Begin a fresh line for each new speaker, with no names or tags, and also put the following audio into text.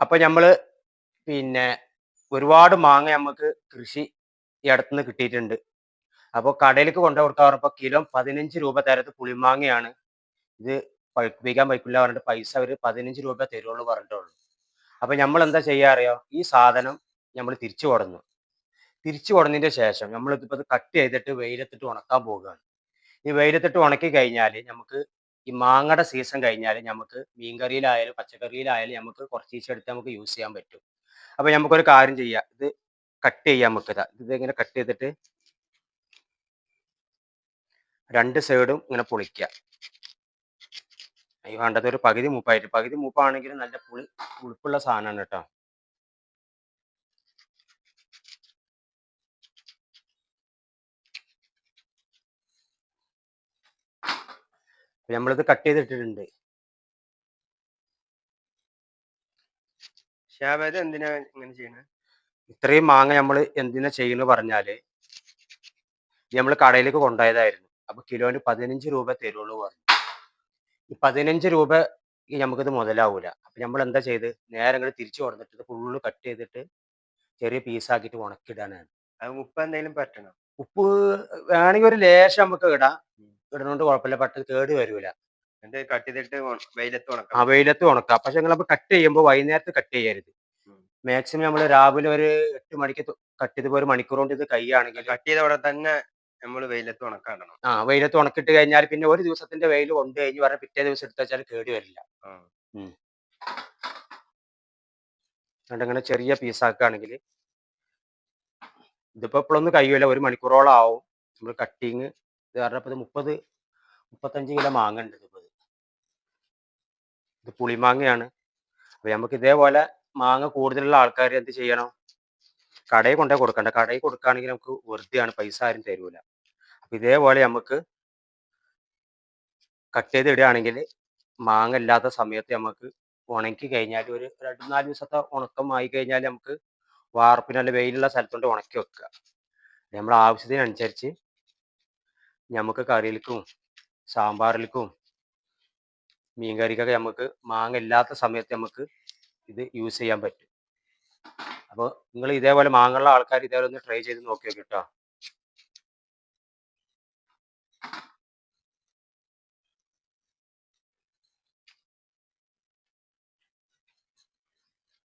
അപ്പൊ നമ്മള് പിന്നെ ഒരുപാട് മാങ്ങ നമുക്ക് കൃഷി ഈ അടുത്തുനിന്ന് കിട്ടിയിട്ടുണ്ട്. അപ്പോൾ കടയിലേക്ക് കൊണ്ടു കൊടുക്കാൻ പറഞ്ഞപ്പോൾ കിലോ 15 രൂപ തരത്ത് പുളിമാങ്ങയാണ്. ഇത് പഴുപ്പിക്കാൻ പറ്റില്ല പറഞ്ഞിട്ട് പൈസ അവര് 15 രൂപ തരുള്ളൂ പറഞ്ഞിട്ടുള്ളൂ. അപ്പൊ നമ്മൾ എന്താ ചെയ്യാ അറിയോ? ഈ സാധനം നമ്മൾ തിരിച്ചു കൊടന്നു. തിരിച്ചു കൊടന്നതിന്റെ ശേഷം നമ്മൾ ഇതിപ്പോ ഇത് കട്ട് ചെയ്തിട്ട് വെയിലത്തിട്ട് ഉണക്കാൻ പോകുകയാണ്. ഈ വെയിലത്തിട്ട് ഉണക്കി കഴിഞ്ഞാൽ നമുക്ക് ഈ മാങ്ങയുടെ സീസൺ കഴിഞ്ഞാൽ നമുക്ക് മീൻകറിയിലായാലും പച്ചക്കറിയിലായാലും നമുക്ക് കുറച്ചീശെ എടുത്ത് നമുക്ക് യൂസ് ചെയ്യാൻ പറ്റും. അപ്പൊ നമുക്കൊരു കാര്യം ചെയ്യാം. ഇത് കട്ട് ചെയ്യാൻ നമുക്ക് ഇതിങ്ങനെ കട്ട് ചെയ്തിട്ട് രണ്ട് സൈഡും ഇങ്ങനെ പൊളിക്കുക. ഈ വേണ്ടത് ഒരു പകുതി മൂപ്പായിട്ട്. പകുതി മൂപ്പാണെങ്കിലും നല്ല പുളിപ്പുള്ള സാധനമാണ് കേട്ടോ. നമ്മളിത് കട്ട് ചെയ്തിട്ടിട്ടുണ്ട്.
ഷാബാദ് എന്തിനാ ഇങ്ങനെ ചെയ്യണേ?
ഇത്രയും മാങ്ങ നമ്മൾ എന്തിനാ ചെയ്യുന്നത് പറഞ്ഞാല് നമ്മൾ കടയിലേക്ക് കൊണ്ടുപോയതായിരുന്നു. അപ്പൊ കിലോന് 15 രൂപ തരുള്ളൂ പറഞ്ഞു. ഈ 15 രൂപ നമുക്കിത് മുതലാവൂല. അപ്പൊ നമ്മൾ എന്താ ചെയ്ത് നേരെ ഇങ്ങോട്ട് തിരിച്ചു കൊടുത്തിട്ട് ഇത് ഫുള്ള് കട്ട് ചെയ്തിട്ട് ചെറിയ പീസാക്കിയിട്ട് ഉണക്കിയിടാനാണ്.
അത് ഉപ്പ് എന്തെങ്കിലും പറ്റണം?
ഉപ്പ് വേണമെങ്കിൽ ഒരു ലേശം നമുക്ക് ഇടാം. ഇടുന്നോണ്ട് കുഴപ്പമില്ല. പെട്ടെന്ന് കേട് വരൂല.
എന്നിട്ട് കട്ട് ചെയ്തിട്ട് വെയിലത്ത്
ആ
ഉണക്കാം.
വെയിലത്ത് ഉണക്കാം. പക്ഷെ നിങ്ങളപ്പോൾ കട്ട് ചെയ്യുമ്പോൾ വൈകുന്നേരത്ത് കട്ട് ചെയ്യരുത്. മാക്സിമം നമ്മൾ രാവിലെ ഒരു 8 മണിക്ക് കട്ട് ചെയ്ത് ഒരു മണിക്കൂർ കൊണ്ട് ഇത് കഴിയുകയാണെങ്കിൽ
കട്ട് ചെയ്ത അവിടെ തന്നെ നമ്മൾ വെയിലത്ത് ഉണക്കാണ്ടണം.
വെയിലത്ത് ഉണക്കിട്ട് കഴിഞ്ഞാൽ പിന്നെ ഒരു ദിവസത്തിന്റെ വെയിൽ കൊണ്ട് കഴിഞ്ഞ് പറഞ്ഞാൽ പിറ്റേ ദിവസം എടുത്ത് വെച്ചാൽ കേട് വരില്ല. അതുകൊണ്ട് ഇങ്ങനെ ചെറിയ പീസാക്കുകയാണെങ്കിൽ ഇതിപ്പോ ഇപ്പോഴൊന്നും കഴിയൂല. ഒരു മണിക്കൂറോളം ആവും നമ്മൾ കട്ടിങ്. ഇത് കാരണം ഇപ്പോൾ ഇത് 35 കിലോ മാങ്ങ ഉണ്ട്. ഇത് പുളിമാങ്ങയാണ്. അപ്പൊ നമുക്ക് ഇതേപോലെ മാങ്ങ കൂടുതലുള്ള ആൾക്കാർ എന്ത് ചെയ്യണം? കടയിൽ കൊണ്ടുപോയി കൊടുക്കണ്ട. കടയിൽ കൊടുക്കുകയാണെങ്കിൽ നമുക്ക് വെറുതെയാണ്, പൈസ ആരും തരൂല. അപ്പൊ ഇതേപോലെ നമുക്ക് കട്ട് ചെയ്ത് ഇടുകയാണെങ്കിൽ മാങ്ങ ഇല്ലാത്ത സമയത്ത് നമുക്ക് ഉണക്കി കഴിഞ്ഞാൽ ഒരു 2-4 ദിവസത്തെ ഉണക്കം ആയി കഴിഞ്ഞാൽ നമുക്ക് വാർപ്പിനല്ല വെയിലുള്ള സ്ഥലത്തോണ്ട് ഉണക്കി വെക്കുക. നമ്മളെ ആവശ്യത്തിനനുസരിച്ച് നമുക്ക് കറിയിലേക്കും സാമ്പാറിലേക്കും മീൻകറിക്കൊക്കെ നമുക്ക് മാങ്ങ ഇല്ലാത്ത സമയത്ത് നമുക്ക് ഇത് യൂസ് ചെയ്യാൻ പറ്റും. അപ്പോൾ നിങ്ങൾ ഇതേപോലെ മാങ്ങയുള്ള ആൾക്കാർ ഇതേപോലെ ഒന്ന് ട്രൈ ചെയ്ത് നോക്കി നോക്കിട്ടോ.